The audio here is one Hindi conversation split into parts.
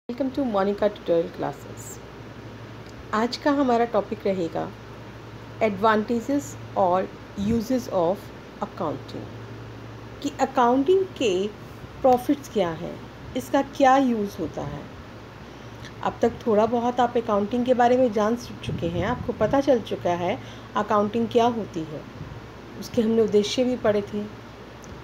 Welcome to Monica tutorial classes. आज का हमारा टॉपिक रहेगा एडवांटेजेस और यूजेस ऑफ अकाउंटिंग, कि अकाउंटिंग के प्रॉफिट्स क्या हैं, इसका क्या यूज़ होता है। अब तक थोड़ा बहुत आप अकाउंटिंग के बारे में जान चुके हैं, आपको पता चल चुका है अकाउंटिंग क्या होती है, उसके हमने उद्देश्य भी पढ़े थे।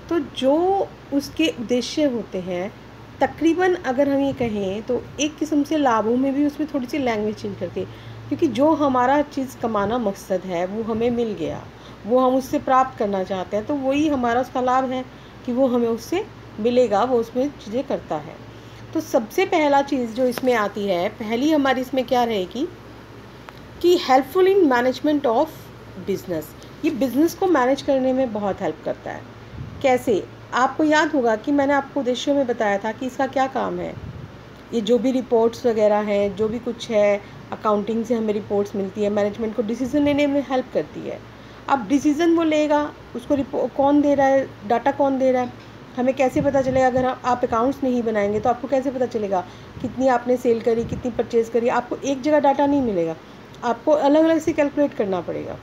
तो जो उसके उद्देश्य होते हैं तकरीबन अगर हम ये कहें तो एक किस्म से लाभों में भी उसमें थोड़ी सी लैंग्वेज चेंज करके, क्योंकि जो हमारा चीज़ कमाना मकसद है वो हमें मिल गया, वो हम उससे प्राप्त करना चाहते हैं, तो वही हमारा उसका लाभ है कि वो हमें उससे मिलेगा, वो उसमें चीज़ें करता है। तो सबसे पहला चीज़ जो इसमें आती है, पहली हमारी इसमें क्या रहेगी कि helpful in management of business. ये बिज़नेस को मैनेज करने में बहुत हेल्प करता है। कैसे? आपको याद होगा कि मैंने आपको उद्देश्यों में बताया था कि इसका क्या काम है। ये जो भी रिपोर्ट्स वगैरह हैं, जो भी कुछ है, अकाउंटिंग से हमें रिपोर्ट्स मिलती है, मैनेजमेंट को डिसीज़न लेने में हेल्प करती है। अब डिसीज़न वो लेगा, उसको कौन दे रहा है, डाटा कौन दे रहा है, हमें कैसे पता चलेगा। अगर आप अकाउंट्स नहीं बनाएंगे तो आपको कैसे पता चलेगा कितनी आपने सेल करी, कितनी परचेज़ करी। आपको एक जगह डाटा नहीं मिलेगा, आपको अलग अलग से कैलकुलेट करना पड़ेगा,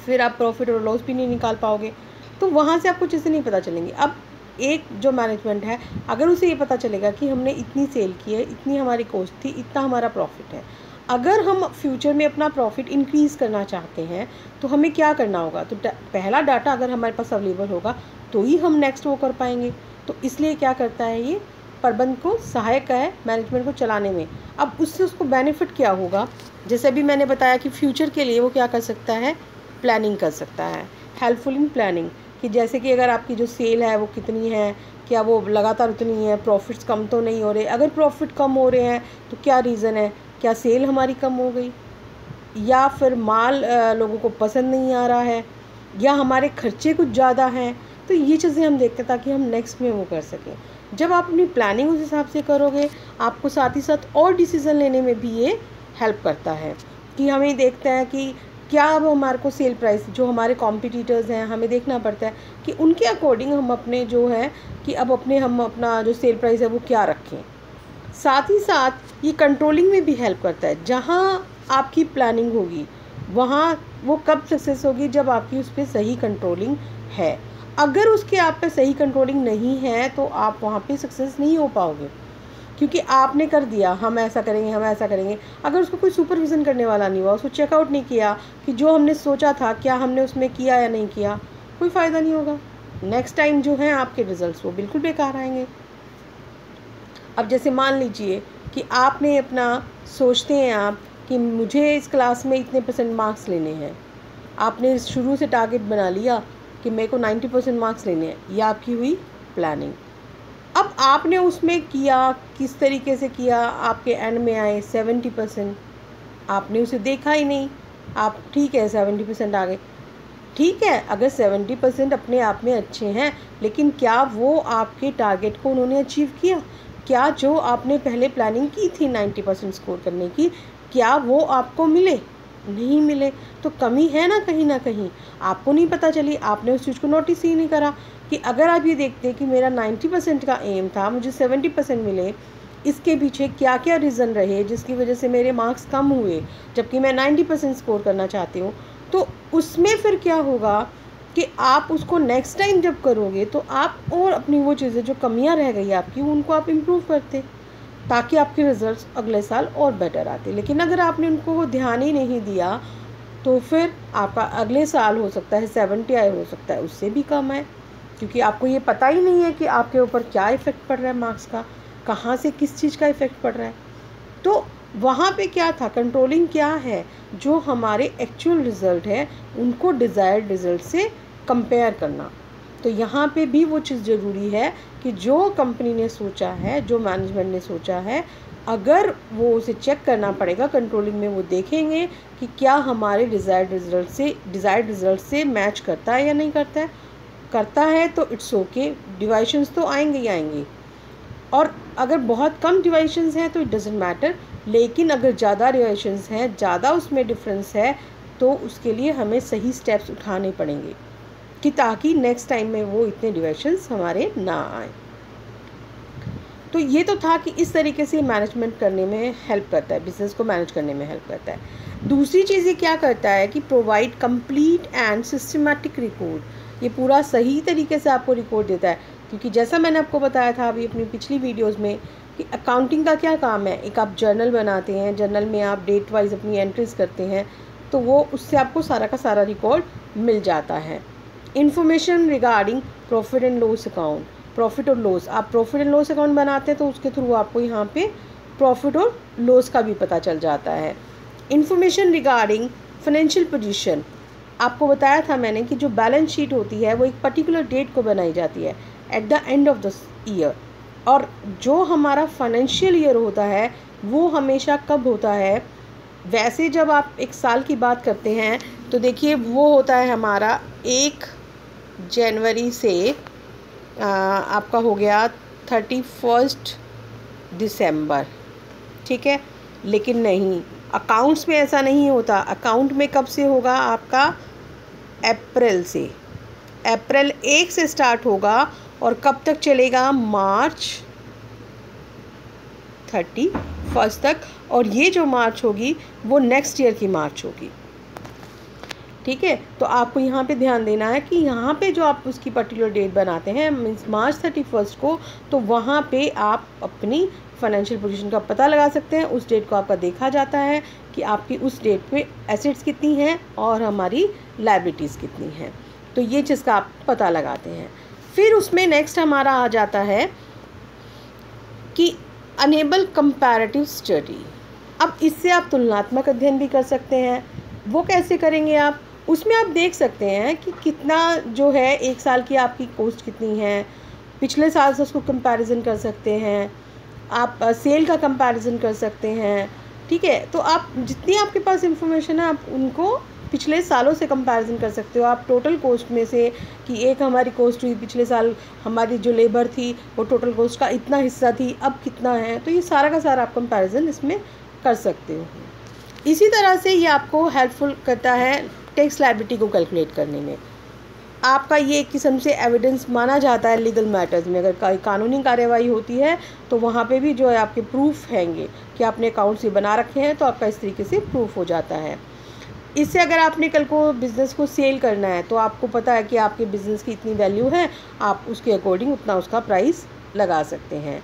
फिर आप प्रॉफिट और लॉस भी नहीं निकाल पाओगे, तो वहाँ से आपको चीज़ें नहीं पता चलेंगी। अब एक जो मैनेजमेंट है, अगर उसे ये पता चलेगा कि हमने इतनी सेल की है, इतनी हमारी कॉस्ट थी, इतना हमारा प्रॉफिट है, अगर हम फ्यूचर में अपना प्रॉफिट इंक्रीज़ करना चाहते हैं तो हमें क्या करना होगा। तो पहला डाटा अगर हमारे पास अवेलेबल होगा तो ही हम नेक्स्ट वो कर पाएंगे। तो इसलिए क्या करता है, ये प्रबंध को सहायक है मैनेजमेंट को चलाने में। अब उससे उसको बेनिफिट क्या होगा, जैसे अभी मैंने बताया कि फ्यूचर के लिए वो क्या कर सकता है, प्लानिंग कर सकता है। हेल्पफुल इन प्लानिंग, कि जैसे कि अगर आपकी जो सेल है वो कितनी है, क्या वो लगातार उतनी है, प्रॉफिट्स कम तो नहीं हो रहे। अगर प्रॉफिट कम हो रहे हैं तो क्या रीज़न है, क्या सेल हमारी कम हो गई, या फिर माल लोगों को पसंद नहीं आ रहा है, या हमारे खर्चे कुछ ज़्यादा हैं। तो ये चीज़ें हम देखते हैं ताकि हम नेक्स्ट में वो कर सकें। जब आप अपनी प्लानिंग उस हिसाब से करोगे, आपको साथ ही साथ और डिसीज़न लेने में भी ये हेल्प करता है। कि हमें देखते हैं कि क्या अब हमारे को सेल प्राइस, जो हमारे कॉम्पिटिटर्स हैं, हमें देखना पड़ता है कि उनके अकॉर्डिंग हम अपने जो है कि अब हम अपना जो सेल प्राइस है वो क्या रखें। साथ ही साथ ये कंट्रोलिंग में भी हेल्प करता है। जहाँ आपकी प्लानिंग होगी वहाँ वो कब सक्सेस होगी, जब आपकी उस पर सही कंट्रोलिंग है। अगर उसके आप पे सही कंट्रोलिंग नहीं है तो आप वहाँ पे सक्सेस नहीं हो पाओगे, क्योंकि आपने कर दिया हम ऐसा करेंगे, हम ऐसा करेंगे। अगर उसको कोई सुपरविज़न करने वाला नहीं हुआ, उसको चेकआउट नहीं किया कि जो हमने सोचा था क्या हमने उसमें किया या नहीं किया, कोई फ़ायदा नहीं होगा। नेक्स्ट टाइम जो है आपके रिज़ल्ट्स वो बिल्कुल बेकार आएंगे। अब जैसे मान लीजिए कि आपने अपना सोचते हैं आप कि मुझे इस क्लास में इतने % मार्क्स लेने हैं, आपने शुरू से टारगेट बना लिया कि मेरे को 90% मार्क्स लेने हैं, यह आपकी हुई प्लानिंग। अब आपने उसमें किया, किस तरीके से किया, आपके एंड में आए 70%, आपने उसे देखा ही नहीं। आप ठीक है 70% आ गए, ठीक है, अगर 70% अपने आप में अच्छे हैं, लेकिन क्या वो आपके टारगेट को उन्होंने अचीव किया? क्या जो आपने पहले प्लानिंग की थी 90% स्कोर करने की, क्या वो आपको मिले? नहीं मिले। तो कमी है ना कहीं, आपको नहीं पता चली, आपने उस चीज़ को नोटिस ही नहीं करा। कि अगर आप ये देखते कि मेरा 90% का एम था, मुझे 70% मिले, इसके पीछे क्या क्या रीज़न रहे जिसकी वजह से मेरे मार्क्स कम हुए, जबकि मैं 90% स्कोर करना चाहती हूँ, तो उसमें फिर क्या होगा कि आप उसको नेक्स्ट टाइम जब करोगे तो आप और अपनी वो चीज़ें जो कमियाँ रह गई आपकी उनको आप इम्प्रूव करते, ताकि आपके रिज़ल्ट्स अगले साल और बेटर आते। लेकिन अगर आपने उनको वो ध्यान ही नहीं दिया तो फिर आपका अगले साल हो सकता है 70 आए, हो सकता है उससे भी कम आए, क्योंकि आपको ये पता ही नहीं है कि आपके ऊपर क्या इफ़ेक्ट पड़ रहा है मार्क्स का, कहाँ से किस चीज़ का इफ़ेक्ट पड़ रहा है। तो वहाँ पे क्या था, कंट्रोलिंग क्या है, जो हमारे एक्चुअल रिज़ल्ट है उनको डिज़ायर्ड रिज़ल्ट से कंपेयर करना। तो यहाँ पे भी वो चीज़ ज़रूरी है कि जो कंपनी ने सोचा है, जो मैनेजमेंट ने सोचा है, अगर वो उसे चेक करना पड़ेगा कंट्रोलिंग में, वो देखेंगे कि क्या हमारे डिज़ायर्ड रिज़ल्ट से मैच करता है या नहीं करता है तो इट्स ओके, डिवाइशंस तो आएंगे ही आएंगे। और अगर बहुत कम डिवाइशंस हैं तो इट डजेंट मैटर, लेकिन अगर ज़्यादा डिवाइशंस हैं, ज़्यादा उसमें डिफरेंस है, तो उसके लिए हमें सही स्टेप्स उठाने पड़ेंगे कि ताकि नेक्स्ट टाइम में वो इतने डिवाइशंस हमारे ना आए। तो ये तो था कि इस तरीके से मैनेजमेंट करने में हेल्प करता है, बिज़नेस को मैनेज करने में हेल्प करता है। दूसरी चीज़ ये क्या करता है कि provide complete and systematic record. ये पूरा सही तरीके से आपको रिकॉर्ड देता है, क्योंकि जैसा मैंने आपको बताया था अभी अपनी पिछली वीडियोज़ में कि अकाउंटिंग का क्या काम है। एक आप जर्नल बनाते हैं, जर्नल में आप डेट वाइज अपनी एंट्रीज करते हैं, तो वो उससे आपको सारा का सारा रिकॉर्ड मिल जाता है। Information regarding profit and loss account, profit और लॉस, आप प्रॉफिट एंड लॉस अकाउंट बनाते हैं तो उसके थ्रू आपको यहाँ पे प्रॉफिट और लॉस का भी पता चल जाता है। इंफॉर्मेशन रिगार्डिंग फाइनेंशियल पोजीशन, आपको बताया था मैंने कि जो बैलेंस शीट होती है वो एक पर्टिकुलर डेट को बनाई जाती है at the end of the year, और जो हमारा फाइनेंशियल ईयर होता है वो हमेशा कब होता है, वैसे जब आप एक साल की बात करते हैं तो देखिए वो होता है हमारा 1 जनवरी से आपका हो गया 31 दिसंबर, ठीक है। लेकिन नहीं, अकाउंट्स में ऐसा नहीं होता। अकाउंट में कब से होगा आपका, अप्रैल से, अप्रैल 1 से स्टार्ट होगा और कब तक चलेगा, मार्च 31 तक, और ये जो मार्च होगी वो नेक्स्ट ईयर की मार्च होगी, ठीक है। तो आपको यहाँ पे ध्यान देना है कि यहाँ पे जो आप उसकी पर्टिकुलर डेट बनाते हैं मीन्स मार्च 31 को, तो वहाँ पे आप अपनी फाइनेंशियल पोजीशन का पता लगा सकते हैं। उस डेट को आपका देखा जाता है कि आपकी उस डेट पे एसेट्स कितनी हैं और हमारी लायबिलिटीज़ कितनी हैं, तो ये चीज़ का आप पता लगाते हैं। फिर उसमें नेक्स्ट हमारा आ जाता है कि अनेबल कंपैरेटिव स्टडी। अब इससे आप तुलनात्मक अध्ययन भी कर सकते हैं। वो कैसे करेंगे आप, उसमें आप देख सकते हैं कि कितना जो है एक साल की आपकी कॉस्ट कितनी है, पिछले साल से उसको कंपैरिजन कर सकते हैं, आप सेल का कंपैरिजन कर सकते हैं, ठीक है। तो आप जितनी आपके पास इंफॉर्मेशन है आप उनको पिछले सालों से कंपैरिजन कर सकते हो। आप टोटल कॉस्ट में से कि एक हमारी कॉस्ट हुई पिछले साल, हमारी जो लेबर थी वो टोटल कॉस्ट का इतना हिस्सा थी, अब कितना है, तो ये सारा का सारा आप कंपैरिजन इसमें कर सकते हो। इसी तरह से ये आपको हेल्पफुल करता है टैक्स लायबिलिटी को कैलकुलेट करने में। आपका ये एक किस्म से एविडेंस माना जाता है लीगल मैटर्स में। अगर कोई कानूनी कार्यवाही होती है तो वहाँ पे भी जो है आपके प्रूफ हैंगे कि आपने अकाउंट्स ये बना रखे हैं, तो आपका इस तरीके से प्रूफ हो जाता है। इससे अगर आपने कल को बिज़नेस को सेल करना है तो आपको पता है कि आपके बिज़नेस की इतनी वैल्यू है, आप उसके अकॉर्डिंग उतना उसका प्राइस लगा सकते हैं।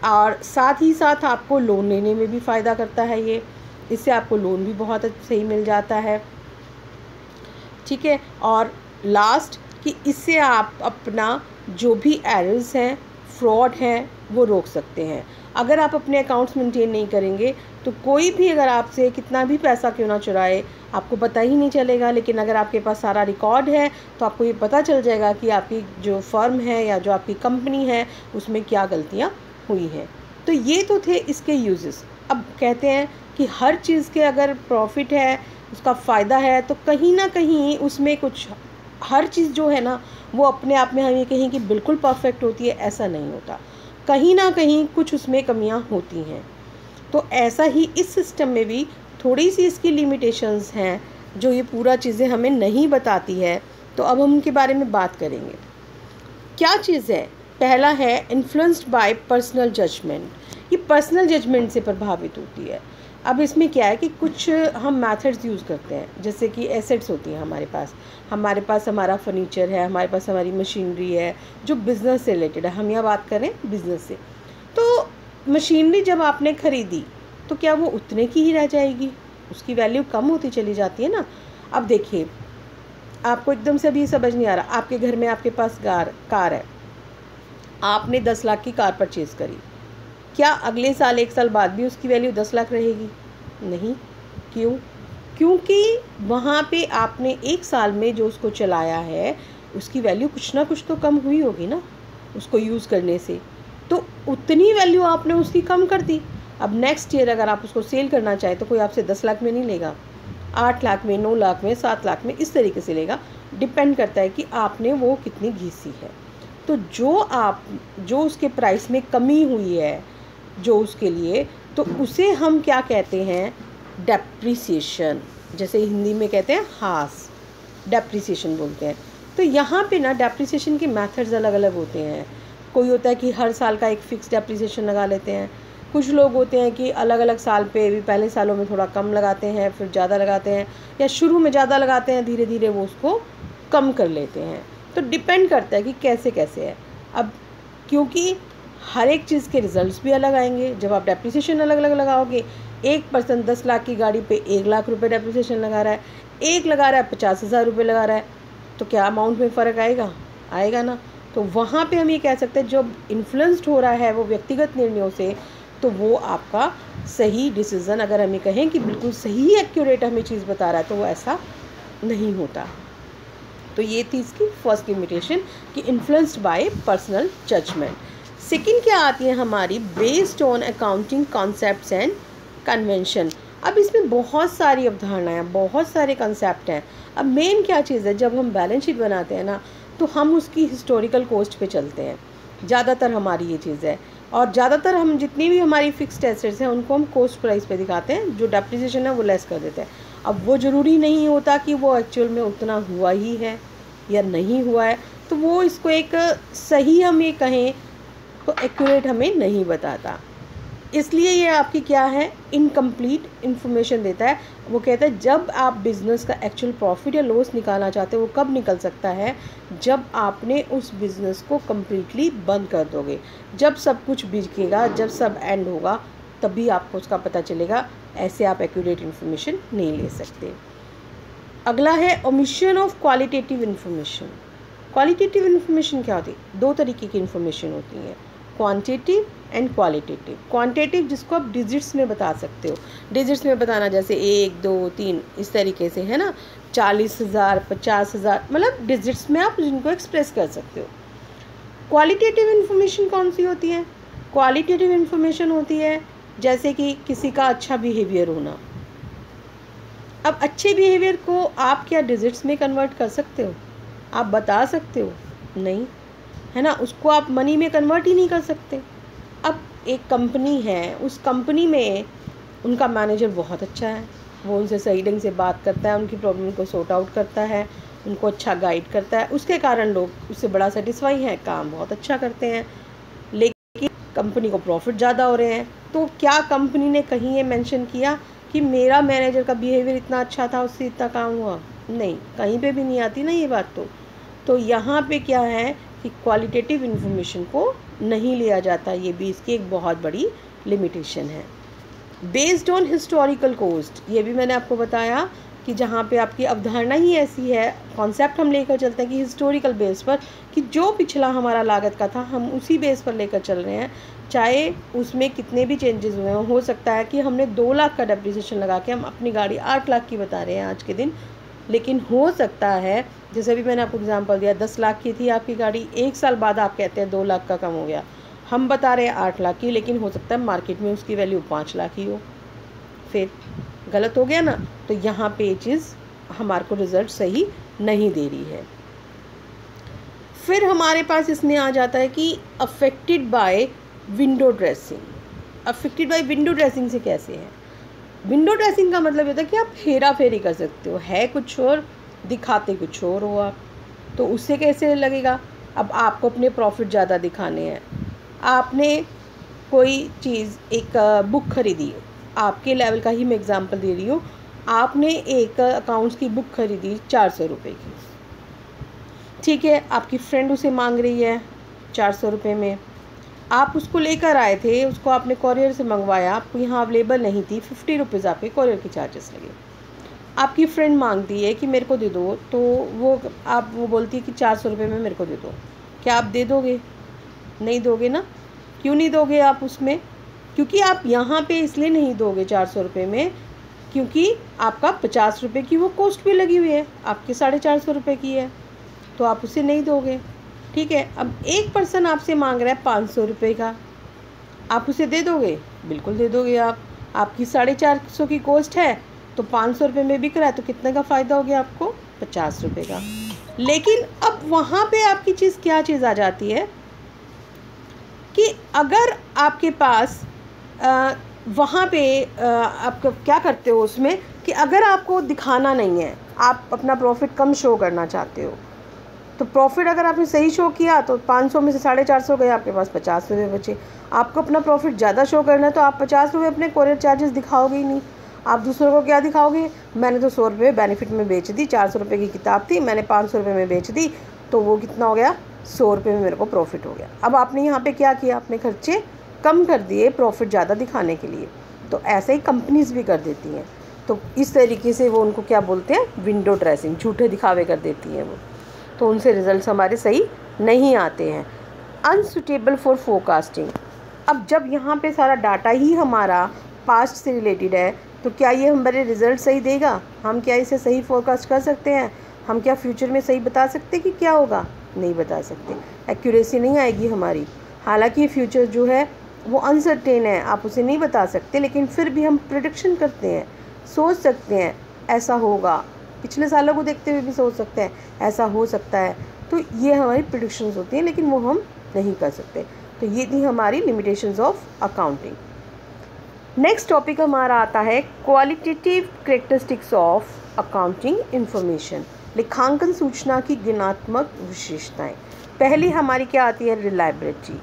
और साथ ही साथ आपको लोन लेने में भी फ़ायदा करता है ये, इससे आपको लोन भी बहुत सही मिल जाता है, ठीक है। और लास्ट कि इससे आप अपना जो भी एरर्स हैं, फ्रॉड हैं, वो रोक सकते हैं। अगर आप अपने अकाउंट्स मेंटेन नहीं करेंगे तो कोई भी अगर आपसे कितना भी पैसा क्यों ना चुराए आपको पता ही नहीं चलेगा। लेकिन अगर आपके पास सारा रिकॉर्ड है तो आपको ये पता चल जाएगा कि आपकी जो फर्म है या जो आपकी कंपनी है उसमें क्या गलतियाँ हुई हैं। तो ये तो थे इसके यूजेस। अब कहते हैं कि हर चीज़ के अगर प्रॉफिट है, उसका फ़ायदा है, तो कहीं ना कहीं उसमें कुछ, हर चीज़ जो है ना वो अपने आप में हम ये कहें कि बिल्कुल परफेक्ट होती है, ऐसा नहीं होता। कहीं ना कहीं कुछ उसमें कमियां होती हैं। तो ऐसा ही इस सिस्टम में भी थोड़ी सी इसकी लिमिटेशंस हैं जो ये पूरा चीज़ें हमें नहीं बताती है। तो अब हम उनके बारे में बात करेंगे। क्या चीज़ है, पहला है इन्फ्लुएंस्ड बाय पर्सनल जजमेंट। ये पर्सनल जजमेंट से प्रभावित होती है। अब इसमें क्या है कि कुछ हम मेथड्स यूज़ करते हैं, जैसे कि एसेट्स होती हैं हमारे पास हमारा फर्नीचर है, हमारे पास हमारी मशीनरी है जो बिज़नेस से रिलेटेड है। हम यहाँ बात करें बिज़नेस से, तो मशीनरी जब आपने ख़रीदी तो क्या वो उतने की ही रह जाएगी, उसकी वैल्यू कम होती चली जाती है ना। अब देखिए, आपको एकदम से अभी समझ नहीं आ रहा, आपके घर में आपके पास कार है, आपने 10 लाख की कार परचेज़ करी, क्या अगले साल 1 साल बाद भी उसकी वैल्यू 10 लाख रहेगी? नहीं। क्यों? क्योंकि वहाँ पे आपने 1 साल में जो उसको चलाया है उसकी वैल्यू कुछ ना कुछ तो कम हुई होगी ना उसको यूज़ करने से, तो उतनी वैल्यू आपने उसकी कम कर दी। अब नेक्स्ट ईयर अगर आप उसको सेल करना चाहें तो कोई आपसे 10 लाख में नहीं लेगा, 8 लाख में, 9 लाख में, 7 लाख में, इस तरीके से लेगा। डिपेंड करता है कि आपने वो कितनी घिसी है। तो जो उसके प्राइस में कमी हुई है जो उसके लिए, तो उसे हम क्या कहते हैं, डेप्रिसिएशन। जैसे हिंदी में कहते हैं हास, डेप्रिसिएशन बोलते हैं। तो यहाँ पे ना डेप्रिसिएशन के मेथड्स अलग अलग होते हैं। कोई होता है कि हर साल का एक फ़िक्स डेप्रिसिएशन लगा लेते हैं, कुछ लोग होते हैं कि अलग अलग साल पे भी पहले सालों में थोड़ा कम लगाते हैं, फिर ज़्यादा लगाते हैं, या शुरू में ज़्यादा लगाते हैं, धीरे धीरे वो उसको कम कर लेते हैं। तो डिपेंड करता है कि कैसे कैसे है। अब क्योंकि हर एक चीज़ के रिज़ल्ट्स भी अलग आएंगे, जब आप डेप्रिसिएशन अलग अलग लगाओगे, एक पर्सन 10 लाख की गाड़ी पे 1 लाख रुपए डेप्रिसिएशन लगा रहा है, एक लगा रहा है 50,000 रुपये लगा रहा है, तो क्या अमाउंट में फ़र्क आएगा ना। तो वहाँ पे हम ये कह सकते हैं जो इन्फ्लुएंस्ड हो रहा है वो व्यक्तिगत निर्णयों से, तो वो आपका सही डिसीज़न, अगर हम ये कहें कि बिल्कुल सही एक्यूरेट हमें चीज़ बता रहा है, तो वो ऐसा नहीं होता। तो ये थी इसकी फर्स्ट लिमिटेशन कि influenced by personal judgment. Second क्या आती है हमारी, based on accounting concepts and convention. अब इसमें बहुत सारी अवधारणाएं, बहुत सारे कंसेप्ट हैं। अब मेन क्या चीज़ है, जब हम बैलेंस शीट बनाते हैं ना, तो हम उसकी हिस्टोरिकल कॉस्ट पे चलते हैं, ज़्यादातर हमारी ये चीज़ है। और ज़्यादातर हम जितनी भी हमारी फिक्स्ड एसेट्स हैं उनको हम कॉस्ट प्राइस पे दिखाते हैं, जो डेप्रिसिएशन है वो लेस कर देते हैं। अब वो ज़रूरी नहीं होता कि वो एक्चुअल में उतना हुआ ही है या नहीं हुआ है, तो वो इसको एक सही हम ये कहें तो एक्यूरेट हमें नहीं बताता, इसलिए ये आपकी क्या है, इनकम्प्लीट इन्फॉर्मेशन देता है। वो कहता है जब आप बिज़नेस का एक्चुअल प्रॉफिट या लॉस निकालना चाहते हो वो कब निकल सकता है, जब आपने उस बिज़नेस को कम्प्लीटली बंद कर दोगे, जब सब कुछ बिकेगा, जब सब एंड होगा, तभी आपको उसका पता चलेगा। ऐसे आप एक्यूरेट इन्फॉर्मेशन नहीं ले सकते। अगला है omission of qualitative information. Qualitative information क्या होती है, दो तरीके की इन्फॉर्मेशन होती है, क्वांटिटेटिव एंड क्वालिटेटिव। क्वांटिटेटिव जिसको आप डिजिट्स में बता सकते हो, डिजिट्स में बताना जैसे 1 2 3 इस तरीके से, है ना, 40,000 50,000, मतलब डिजिट्स में आप जिनको एक्सप्रेस कर सकते हो। क्वालिटेटिव इन्फॉर्मेशन कौन सी होती है, क्वालिटेटिव इन्फॉर्मेशन होती है जैसे कि किसी का अच्छा बिहेवियर होना। अब अच्छे बिहेवियर को आप क्या डिजिट्स में कन्वर्ट कर सकते हो, आप बता सकते हो, नहीं, है ना, उसको आप मनी में कन्वर्ट ही नहीं कर सकते। अब एक कंपनी है, उस कंपनी में उनका मैनेजर बहुत अच्छा है, वो उनसे सही ढंग से बात करता है, उनकी प्रॉब्लम को सॉर्ट आउट करता है, उनको अच्छा गाइड करता है, उसके कारण लोग उससे बड़ा सेटिस्फाई हैं, काम बहुत अच्छा करते हैं, लेकिन कंपनी को प्रॉफिट ज़्यादा हो रहे हैं। तो क्या कंपनी ने कहीं ये मेंशन किया कि मेरा मैनेजर का बिहेवियर इतना अच्छा था उससे इतना काम हुआ? नहीं, कहीं पे भी नहीं आती ना ये बात। तो यहाँ पे क्या है कि क्वालिटेटिव इन्फॉर्मेशन को नहीं लिया जाता, ये भी इसकी एक बहुत बड़ी लिमिटेशन है। बेस्ड ऑन हिस्टोरिकल कॉस्ट, ये भी मैंने आपको बताया कि जहाँ पे आपकी अवधारणा ही ऐसी है, कॉन्सेप्ट हम लेकर चलते हैं कि हिस्टोरिकल बेस पर, कि जो पिछला हमारा लागत का था हम उसी बेस पर लेकर चल रहे हैं, चाहे उसमें कितने भी चेंजेस हुए हों। हो सकता है कि हमने 2 लाख का डेप्रिसिएशन लगा के हम अपनी गाड़ी 8 लाख की बता रहे हैं आज के दिन, लेकिन हो सकता है, जैसे अभी मैंने आपको एग्जांपल दिया, 10 लाख की थी आपकी गाड़ी, 1 साल बाद आप कहते हैं 2 लाख का कम हो गया, हम बता रहे हैं 8 लाख की, लेकिन हो सकता है मार्केट में उसकी वैल्यू 5 लाख ही हो, फिर गलत हो गया ना। तो यहाँ पे ये चीज़ हमारे को रिज़ल्ट सही नहीं दे रही है। फिर हमारे पास इसमें आ जाता है कि affected by window dressing. Affected by window dressing से कैसे है, विंडो ड्रेसिंग का मतलब होता है कि आप हेरा फेरी कर सकते हो, है कुछ और दिखाते कुछ और हो आप, तो उससे कैसे लगेगा। अब आपको अपने प्रॉफिट ज़्यादा दिखाने हैं, आपने कोई चीज़, एक बुक खरीदी, आपके लेवल का ही मैं एग्जांपल दे रही हूँ, आपने एक अकाउंट्स की बुक खरीदी 400 रुपये की, ठीक है, आपकी फ्रेंड उसे मांग रही है 400 रुपये में, आप उसको लेकर आए थे, उसको आपने कॉरियर से मंगवाया, आपको यहाँ अवेलेबल नहीं थी, 50 रुपीज़ आपके कॉरियर के चार्जेस लगे। आपकी फ्रेंड मांगती है कि मेरे को दे दो, तो वो बोलती है कि 400 रुपये में मेरे को दे दो, क्या आप दे दोगे? नहीं दोगे ना। क्यों नहीं दोगे आप उसमें? क्योंकि आप यहाँ पे इसलिए नहीं दोगे 400 रुपये में, क्योंकि आपका 50 रुपये की वो कॉस्ट भी लगी हुई है, आपके 450 रुपये की है, तो आप उसे नहीं दोगे, ठीक है। अब एक पर्सन आपसे मांग रहा है 500 रुपये का, आप उसे दे दोगे? बिल्कुल दे दोगे आप। आपकी 450 की कॉस्ट है, तो 500 रुपये में बिक रहा है, तो कितने का फ़ायदा हो गया आपको? 50 रुपये का। लेकिन अब वहाँ पे आपकी चीज़ क्या चीज़ आ जाती है कि अगर आपके पास वहाँ पे आप क्या करते हो उसमें, कि अगर आपको दिखाना नहीं है, आप अपना प्रॉफिट कम शो करना चाहते हो, तो प्रॉफिट अगर आपने सही शो किया तो 500 में से 450 गए, आपके पास 50 रुपये बचे। आपको अपना प्रॉफिट ज़्यादा शो करना है तो आप 50 रुपये अपने कोरियर चार्जेस दिखाओगे ही नहीं। आप दूसरों को क्या दिखाओगे, मैंने तो 100 रुपये बेनिफिट में बेच दी, 400 रुपये की किताब थी, मैंने 500 रुपये में बेच दी, तो वो कितना हो गया, 100 रुपये में मेरे को प्रॉफिट हो गया। अब आपने यहाँ पे क्या किया, अपने खर्चे कम कर दिए प्रॉफिट ज़्यादा दिखाने के लिए। तो ऐसे ही कंपनीज़ भी कर देती हैं। तो इस तरीके से वो उनको क्या बोलते हैं, विंडो ड्रेसिंग, झूठे दिखावे कर देती हैं वो। तो उनसे रिजल्ट्स हमारे सही नहीं आते हैं। Unsuitable for forecasting. अब जब यहाँ पे सारा डाटा ही हमारा पास्ट से रिलेटेड है तो क्या ये हमारे रिज़ल्ट सही देगा? हम क्या इसे सही फोरकास्ट कर सकते हैं? हम क्या फ्यूचर में सही बता सकते कि क्या होगा? नहीं बता सकते, एक्यूरेसी नहीं आएगी हमारी। हालांकि फ्यूचर जो है वो अनसर्टेन है, आप उसे नहीं बता सकते, लेकिन फिर भी हम प्रेडिक्शन करते हैं, सोच सकते हैं ऐसा होगा, पिछले सालों को देखते हुए भी सोच सकते हैं ऐसा हो सकता है। तो ये हमारी प्रेडिक्शंस होती हैं, लेकिन वो हम नहीं कर सकते। तो ये थी हमारी limitations of accounting. Next topic हमारा आता है qualitative characteristics of accounting information, लेखांकन सूचना की गुणात्मक विशेषताएं। पहली हमारी क्या आती है, रिलायबिलिटी।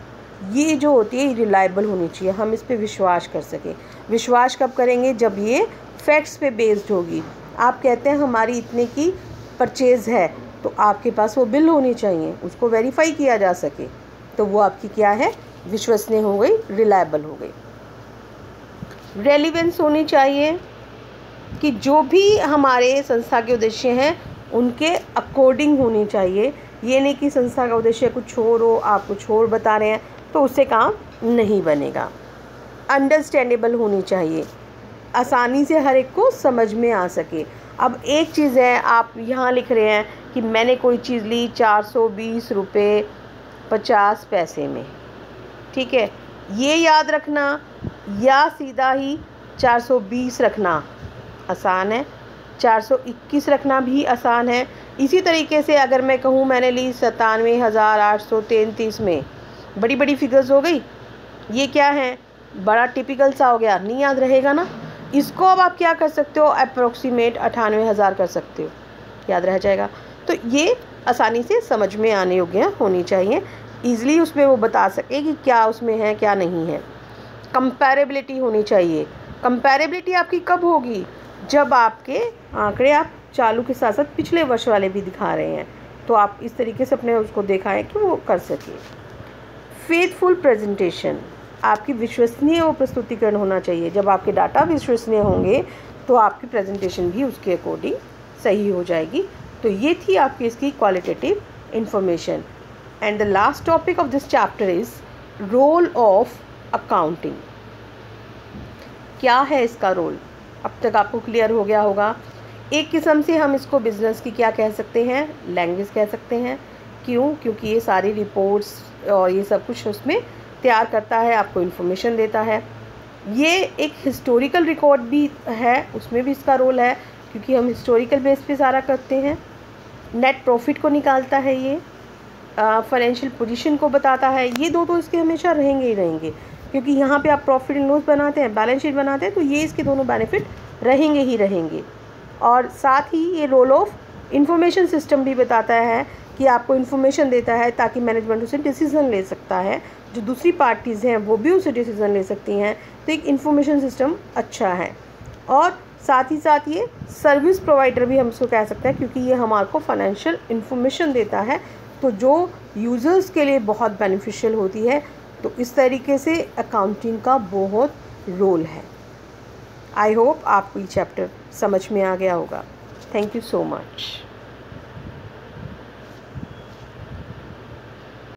ये जो होती है रिलायबल होनी चाहिए, हम इस पे विश्वास कर सकें। विश्वास कब करेंगे, जब ये फैक्ट्स पे बेस्ड होगी। आप कहते हैं हमारी इतने की परचेज़ है, तो आपके पास वो बिल होनी चाहिए, उसको वेरीफाई किया जा सके, तो वो आपकी क्या है, विश्वसनीय हो गई, रिलायबल हो गई। रेलिवेंस होनी चाहिए कि जो भी हमारे संस्था के उद्देश्य हैं उनके अकॉर्डिंग होनी चाहिए। ये नहीं कि संस्था का उद्देश्य कुछ और हो, आप कुछ और बता रहे हैं, तो उससे काम नहीं बनेगा। अंडरस्टैंडेबल होनी चाहिए, आसानी से हर एक को समझ में आ सके। अब एक चीज़ है, आप यहाँ लिख रहे हैं कि मैंने कोई चीज़ ली 420 रुपये 50 पैसे में, ठीक है, ये याद रखना या सीधा ही 420 रखना आसान है, 421 रखना भी आसान है। इसी तरीके से अगर मैं कहूँ मैंने ली 97,833 में, बड़ी बड़ी फिगर्स हो गई, ये क्या है, बड़ा टिपिकल सा हो गया, नहीं याद रहेगा ना। इसको अब आप क्या कर सकते हो, अप्रोक्सीमेट 98,000 कर सकते हो, याद रह जाएगा। तो ये आसानी से समझ में आने योग्य होनी चाहिए, ईज़िली उसमें वो बता सके कि क्या उसमें है क्या नहीं है। कंपैरेबिलिटी होनी चाहिए। कंपैरेबिलिटी आपकी कब होगी, जब आपके आंकड़े आप चालू के साथ साथ पिछले वर्ष वाले भी दिखा रहे हैं, तो आप इस तरीके से अपने उसको देखा है कि वो कर सके। फेथफुल प्रेजेंटेशन, आपकी विश्वसनीय वो प्रस्तुतिकरण होना चाहिए। जब आपके डाटा विश्वसनीय होंगे तो आपकी प्रेजेंटेशन भी उसके अकॉर्डिंग सही हो जाएगी। तो ये थी आपकी इसकी qualitative information. And the last topic of this chapter is role of accounting. क्या है इसका रोल, अब तक आपको क्लियर हो गया होगा। एक किस्म से हम इसको बिज़नेस की क्या कह सकते हैं, लैंग्वेज कह सकते हैं। क्यों, क्योंकि ये सारी रिपोर्ट्स और ये सब कुछ उसमें तैयार करता है, आपको इन्फॉर्मेशन देता है। ये एक हिस्टोरिकल रिकॉर्ड भी है, उसमें भी इसका रोल है, क्योंकि हम हिस्टोरिकल बेस पे सारा करते हैं। नेट प्रॉफिट को निकालता है, ये फाइनेंशियल पोजीशन को बताता है। ये दो तो इसके हमेशा रहेंगे ही रहेंगे, क्योंकि यहाँ पे आप प्रॉफिट एंड लॉस बनाते हैं, बैलेंस शीट बनाते हैं, तो ये इसके दोनों बेनिफिट रहेंगे ही रहेंगे। और साथ ही ये रोल ऑफ इंफॉर्मेशन सिस्टम भी बताता है कि आपको इन्फॉर्मेशन देता है ताकि मैनेजमेंट उसे डिसीज़न ले सकता है, जो दूसरी पार्टीज़ हैं वो भी उसे डिसीज़न ले सकती हैं। तो एक इंफॉर्मेशन सिस्टम अच्छा है। और साथ ही साथ ये सर्विस प्रोवाइडर भी हम इसको कह सकते हैं, क्योंकि ये हमारे को फाइनेंशियल इन्फॉर्मेशन देता है, तो जो यूज़र्स के लिए बहुत बेनिफिशियल होती है। तो इस तरीके से अकाउंटिंग का बहुत रोल है। आई होप आपको ये चैप्टर समझ में आ गया होगा। Thank you so much.